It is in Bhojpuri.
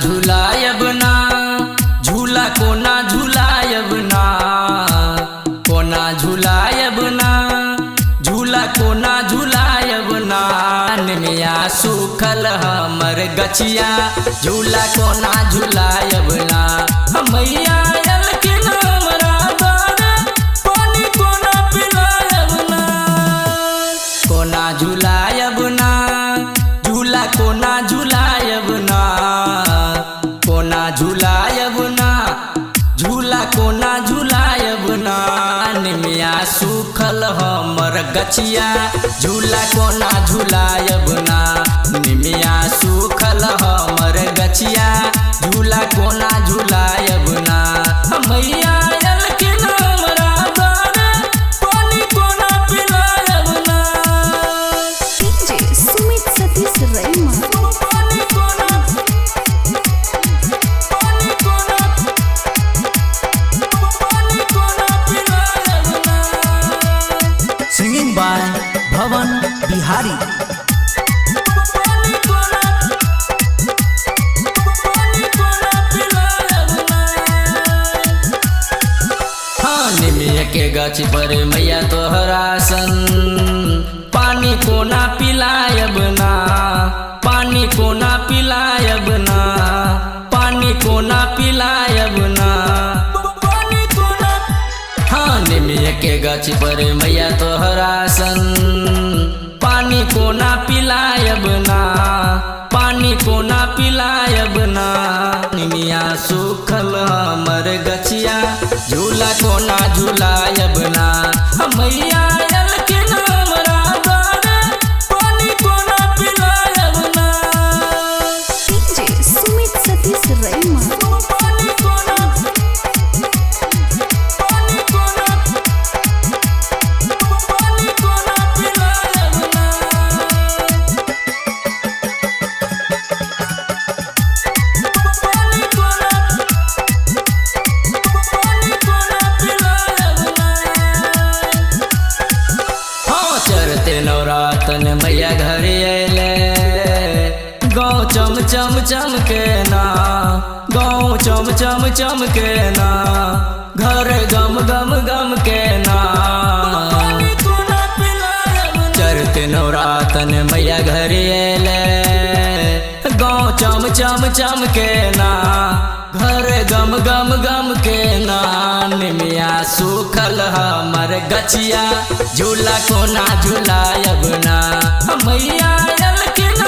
झुलायब ना झूला कोना झुलायब ना कोना झुलायब ना झूला कोना झुलायब ना निमिया सूखल हमर गछिया झूला कोना झुलायब ना मैया अलखिन हमरा द्वारे पानी कोना पिलायब ना कोना झुलायब ना झूला कोना झुलायब ना कोना झुलायब ना झूला कोना झुलायब ना निमिया सूखल हमर गछिया झूला कोना झुलायब ना निमिया सूखल हमर गछिया झूला कोना झुलायब ना मैया अलखिन हमरा द्वारे पानी कोना पिलायब ना DJ Sumit Satish Raima singing by Bhawan Bihari. निमिया के गाछ पर मैया तोहरा सन पानी कोना पिलायब ना पानी कोना पिलायब ना पानी कोना पिलायब ना हाँ निमिया के गाछ पर मैया तोहरा सन पानी कोना पिलायब ना पानी कोना पिलायब ना निमिया सूखल हमर गछिया झूला कोना झुलायब ना मैया अलखिन हमरा द्वारे पानी कोना पिलायब ना डीजे सुमित सतीश रैमा नवरातन मैया घर अले गाँव चम चम चमके ना गाँव चम चम चमके ना घर गम गम गम के ना चढ़ते नवरातन मैया घर अले गाँव चम चम चमके ना घर गम गम गम के ना निमिया सूखल हमर गछिया झूला कोना झुलायब ना मैया अलखिन